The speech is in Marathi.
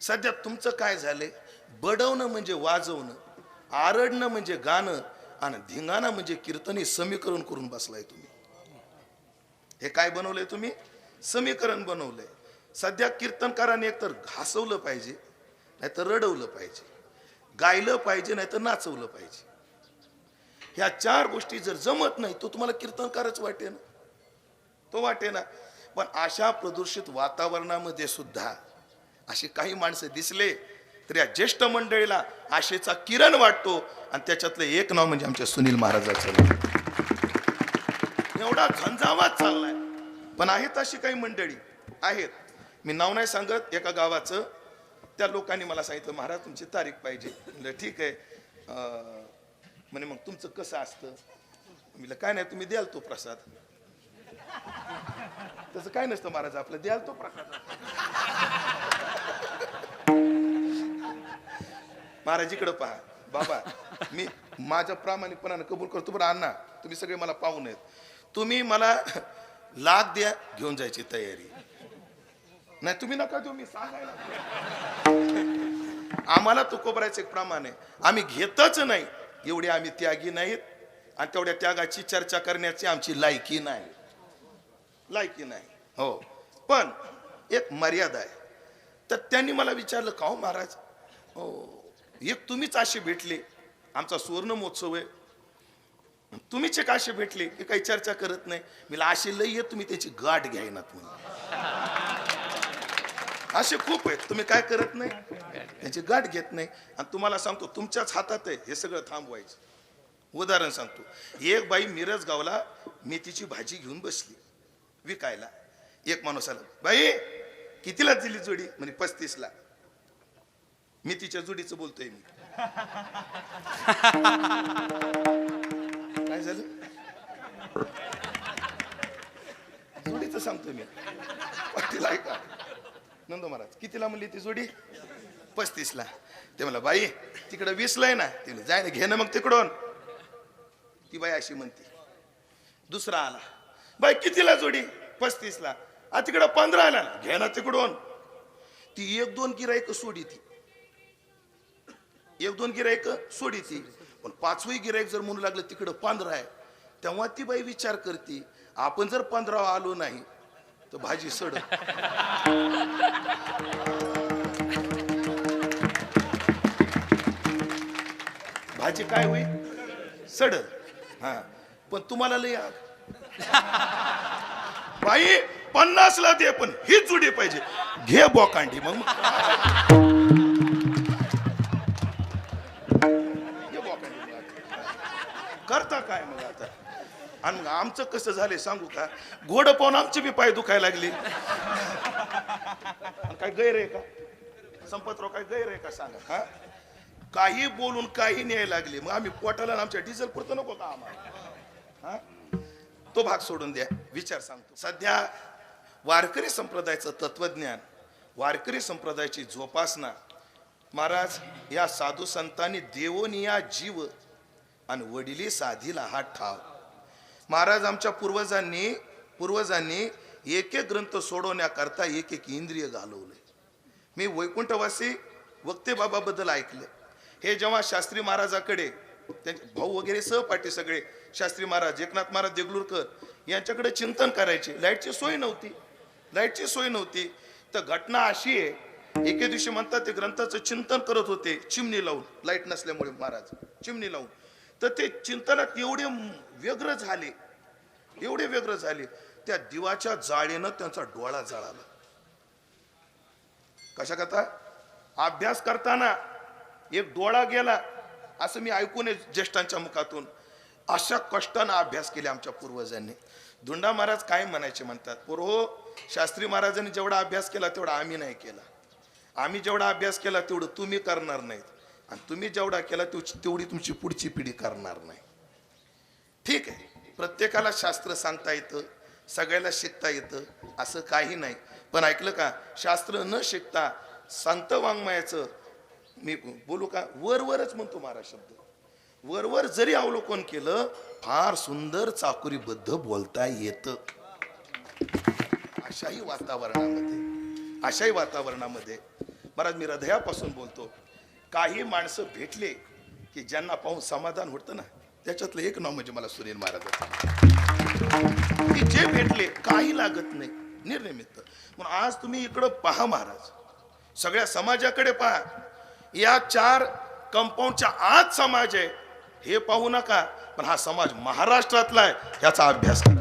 सध्या तुमचं काय झालंय? बडवणं म्हणजे वाजवणं, आरडणं म्हणजे गाणं आणि धिंगाणा म्हणजे कीर्तन हे समीकरण करून बसलाय तुम्ही. हे काय बनवलंय तुम्ही? समीकरण बनवलंय. सध्या कीर्तनकाराने एकतर घासवलं पाहिजे, नाहीतर रडवलं पाहिजे, गायलं पाहिजे, नाहीतर नाचवलं पाहिजे. ह्या चार गोष्टी जर जमत नाही तो तुम्हाला कीर्तनकारच वाटे ना, तो वाटे ना. पण अशा प्रदूषित वातावरणामध्ये सुद्धा अशी काही माणसं दिसले तर या ज्येष्ठ मंडळीला आशेचा किरण वाटतो. आणि त्याच्यातलं एक नाव म्हणजे आमच्या सुनील महाराजाचं नाव. एवढा झंझावात चाललाय. पण आहेत अशी काही मंडळी आहेत, मी नाव नाही सांगत, एका गावाचं. त्या लोकांनी मला सांगितलं, महाराज तुमची तारीख पाहिजे. म्हणलं ठीक आहे. म्हणे मग तुमचं कसं असतं? म्हणलं काय नाही, तुम्ही द्याल तो प्रसाद. तसं काय नसतं महाराज, आपलं द्याल तो प्रसाद. महाराज इकडं पहा बाबा, मी माझ्या प्रामाणिकपणाने कबूल करतो, बरं अण्णा तुम्ही सगळे मला पाहून आहेत, तुम्ही मला लाख द्या, घेऊन जायची तयारी नाही, तुम्ही नका देऊ, मी सांगायला. आम्हाला तो कोबरायचं एक प्रमाण आहे, आम्ही घेतच नाही. एवढे आम्ही त्यागी नाहीत आणि तेवढ्या त्यागाची चर्चा करण्याची आमची लायकी नाही, लायकी नाही. हो, पण एक मर्यादा आहे. तर त्यांनी मला विचारलं, का हो महाराज, हो एक तुम्हीच असे भेटले, आमचा सुवर्ण महोत्सव आहे, तुम्हीच एक असे भेटले की काही चर्चा करत नाही. मला असे लई आहे, तुम्ही त्याची गाठ घ्यायनात म्हणून. असे खूप आहेत, तुम्ही काय करत नाही, त्याची गाठ घेत नाही. आणि तुम्हाला सांगतो, तुमच्याच हातात आहे हे सगळं थांबवायचं. उदाहरण सांगतो, एक बाई मिरज गावला मेथीची भाजी घेऊन बसली विकायला. एक माणूस आला, बाई कितीला दिली जोडी? म्हणे 35ला. मेथीच्या जोडीचं बोलतोय मी. काय झालं? जोडीचं सांगतोय मी. पाटील ऐका, नंदो महाराज कितीला म्हणली ती जोडी? 35ला. ते मला, बाई तिकडं 20ला आहे ना. ते जाय ना, घे ना मग तिकडून. ती बाई अशी म्हणते. दुसरा आला, बाई कितीला जोडी? 35ला. तिकडं 15ला, घे ना तिकडून. ती एक दोन गिराईक सोडी ती, एक दोन गिराईक सोडी ती. पण पाचवी गिराईक जर म्हणू लागलं तिकडं 15 आहे, तेव्हा ती बाई विचार करते, आपण जर 15 आलो नाही तर भाजी सड. भाजी काय होईल? सड. हा, पण तुम्हाला लय बाई 50ला दे, पण हीच जोडी पाहिजे, घे बोकांडी. मग करता काय मग आता? आणि आमचं कसं झालंय सांगू का? घोड पाहून आमचे बी पाय दुखायला लागले. काय गैर आहे का संपतराव? काय गैर आहे का सांगा? हा, काही बोलून काही न्यायला लागले. मग आम्ही पोटाला आमच्या डिझेल पुरतं नको का आम्हाला? हा, तो भाग सोडून द्या. विचार सांगतो, सध्या वारकरी संप्रदायाचं तत्वज्ञान, वारकरी संप्रदायाची जोपासना, महाराज या साधू संतांनी देवोनिया जीव आणि वडिली साधीला हा ठाव. महाराज आमच्या पूर्वजांनी एक एक ग्रंथ सोडवण्याकरता एक एक इंद्रिय घालवले. मी वैकुंठवासी वक्ते बाबाबद्दल ऐकलं. हे जेव्हा शास्त्री महाराजाकडे, त्यांचे भाऊ वगैरे सहपाठी सगळे, शास्त्री महाराज, एकनाथ महाराज देगलूरकर यांच्याकडे चिंतन करायचे. लाईटची सोय नव्हती. तर घटना अशी आहे, एके दिवशी म्हणतात ते ग्रंथाचं चिंतन करत होते चिमणी लावून, लाईट नसल्यामुळे महाराज चिमणी लावून. तर ते चिंतनात एवढे व्यग्र झाले, त्या दिवाच्या जाळीनं त्यांचा डोळा जळाला. कशा करता? अभ्यास करताना एक डोळा गेला, असं मी ऐकून ज्येष्ठांच्या मुखातून. अशा कष्टानं अभ्यास केले आमच्या पूर्वजांनी. धुंडा महाराज काय म्हणायचे म्हणतात, पोरो, शास्त्री महाराजांनी जेवढा अभ्यास केला तेवढा आम्ही नाही केला. आम्ही जेवढा अभ्यास केला तेवढं तुम्ही करणार नाहीत, आणि तुम्ही जेवढा केला तेवढी तुमची पुढची पिढी करणार नाही. ठीक आहे, प्रत्येकाला शास्त्र सांगता येतं, सगळ्याला शिकता येतं, असं काही नाही. पण ऐकलं का, शास्त्र न शिकता संत वाङ्मयाचं मी बोलू का, वरवरच म्हणतो महाराज शब्द, वरवर जरी अवलोकन केलं, फार सुंदर चाकुरीबद्ध बोलता येतं. अशाही वातावरणामध्ये महाराज मी हृदयापासून बोलतो. काही माणसं भेटले की ज्यांना पाहून समाधान होतं ना, त्याच्यातलं एक नाव म्हणजे मला सुनील महाराज, की जे भेटले काही लागत नाही, निर्निमित्त. म्हणून आज तुम्ही इकडं पहा महाराज, सगळ्या समाजाकडे पहा. या 4 कंपाऊंडच्या आत समाज आहे हे पाहू नका, पण हा समाज महाराष्ट्रातला आहे ह्याचा अभ्यास करा.